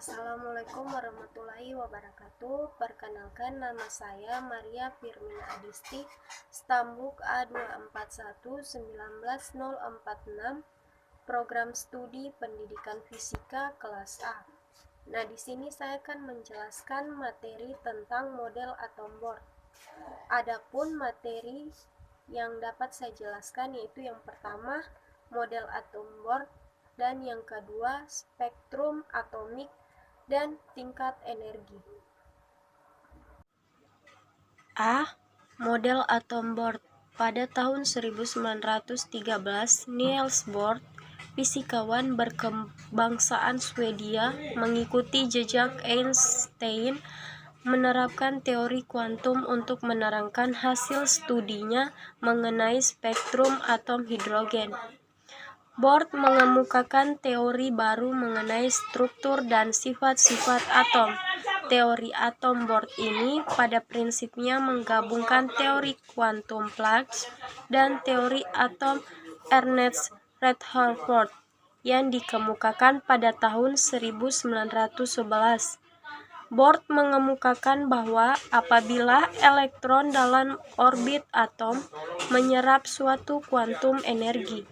Assalamualaikum warahmatullahi wabarakatuh. Perkenalkan, nama saya Maria Firmina Adisti, Stambuk A24119046, Program Studi Pendidikan Fisika kelas A. Nah, di sini saya akan menjelaskan materi tentang model atom board. Adapun materi yang dapat saya jelaskan yaitu yang pertama, model atom board, dan yang kedua, spektrum atomik dan tingkat energi. A. Model atom board. Pada tahun 1913, Niels Bohr, fisikawan berkebangsaan Swedia, mengikuti jejak Einstein, menerapkan teori kuantum untuk menerangkan hasil studinya mengenai spektrum atom hidrogen. Bohr mengemukakan teori baru mengenai struktur dan sifat-sifat atom. Teori atom Bohr ini pada prinsipnya menggabungkan teori kuantum flux dan teori atom Ernst Rutherford yang dikemukakan pada tahun 1911. Bohr mengemukakan bahwa apabila elektron dalam orbit atom menyerap suatu kuantum energi,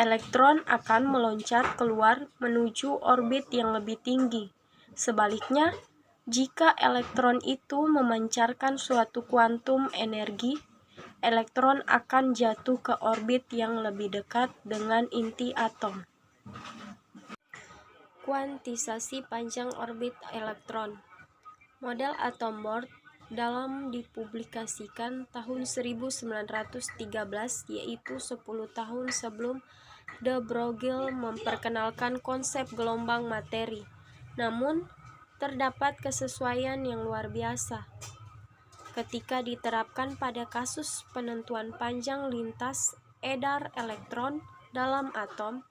elektron akan meloncat keluar menuju orbit yang lebih tinggi. Sebaliknya, jika elektron itu memancarkan suatu kuantum energi, elektron akan jatuh ke orbit yang lebih dekat dengan inti atom. Kuantisasi panjang orbit elektron. Model atom Bohr dalam dipublikasikan tahun 1913, yaitu 10 tahun sebelum de Broglie memperkenalkan konsep gelombang materi. Namun, terdapat kesesuaian yang luar biasa ketika diterapkan pada kasus penentuan panjang lintas edar elektron dalam atom.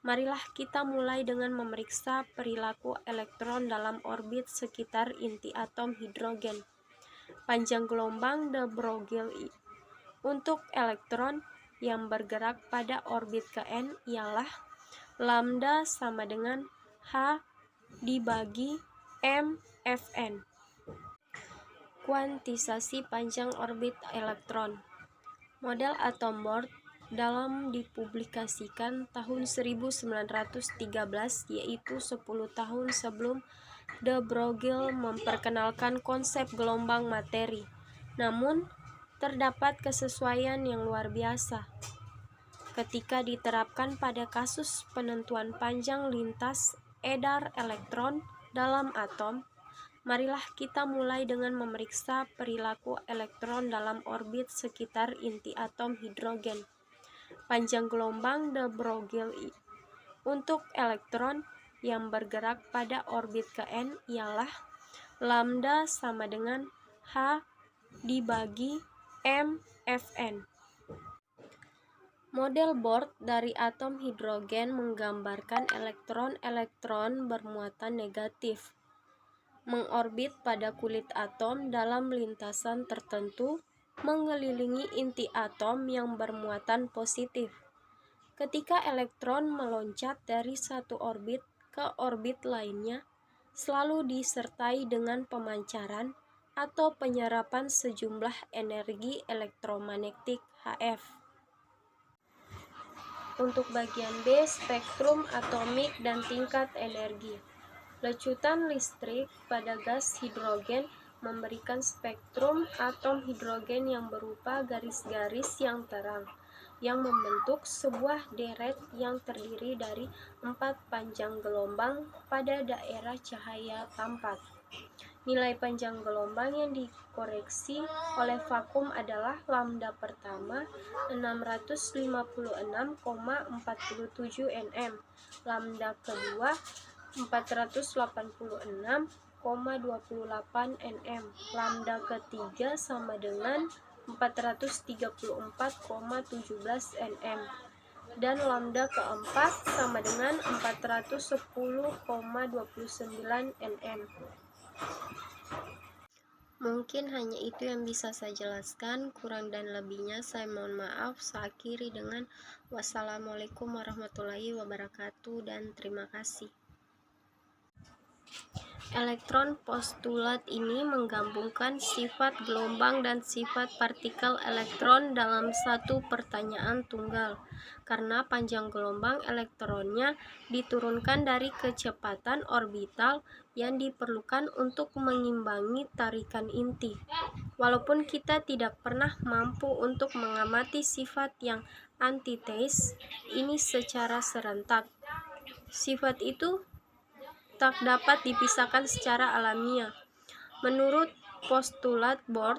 Marilah kita mulai dengan memeriksa perilaku elektron dalam orbit sekitar inti atom hidrogen. Panjang gelombang de Broglie untuk elektron yang bergerak pada orbit ke N ialah lambda sama dengan H dibagi M Fn. Kuantisasi panjang orbit elektron. Model atom Bohr dalam dipublikasikan tahun 1913, yaitu 10 tahun sebelum de Broglie memperkenalkan konsep gelombang materi. Namun, terdapat kesesuaian yang luar biasa ketika diterapkan pada kasus penentuan panjang lintas edar elektron dalam atom. Marilah kita mulai dengan memeriksa perilaku elektron dalam orbit sekitar inti atom hidrogen. Panjang gelombang de Broglie untuk elektron yang bergerak pada orbit ke N ialah lambda sama dengan H dibagi M Fn. Model Bohr dari atom hidrogen menggambarkan elektron-elektron bermuatan negatif mengorbit pada kulit atom dalam lintasan tertentu mengelilingi inti atom yang bermuatan positif. Ketika elektron meloncat dari satu orbit ke orbit lainnya, selalu disertai dengan pemancaran atau penyerapan sejumlah energi elektromagnetik Hf. Untuk bagian B, spektrum atomik dan tingkat energi. Lecutan listrik pada gas hidrogen memberikan spektrum atom hidrogen yang berupa garis-garis yang terang, yang membentuk sebuah deret yang terdiri dari 4 panjang gelombang pada daerah cahaya tampak. Nilai panjang gelombang yang dikoreksi oleh vakum adalah lambda pertama 656,47 nm, lambda kedua 486,28 nm, lambda ketiga sama dengan 434,17 nm, dan lambda keempat sama dengan 410,29 nm. Mungkin hanya itu yang bisa saya jelaskan, kurang dan lebihnya saya mohon maaf. Saya akhiri dengan wassalamualaikum warahmatullahi wabarakatuh dan terima kasih. Elektron postulat ini menggabungkan sifat gelombang dan sifat partikel elektron dalam satu pertanyaan tunggal, karena panjang gelombang elektronnya diturunkan dari kecepatan orbital yang diperlukan untuk mengimbangi tarikan inti. Walaupun kita tidak pernah mampu untuk mengamati sifat yang antitesa ini secara serentak, sifat itu tak dapat dipisahkan secara alamiah. Menurut postulat Bohr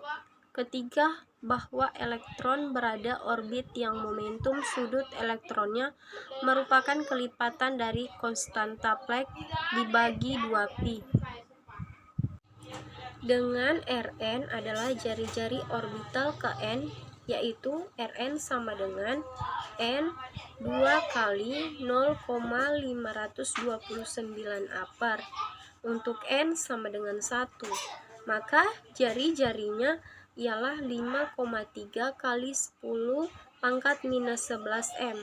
ketiga bahwa elektron berada orbit yang momentum sudut elektronnya merupakan kelipatan dari konstanta Planck dibagi 2pi, dengan Rn adalah jari-jari orbital ke n, yaitu Rn sama dengan n 2 kali 0,529 ampere. Untuk n sama dengan 1, maka jari-jarinya ialah 5,3 kali 10⁻⁻11 m.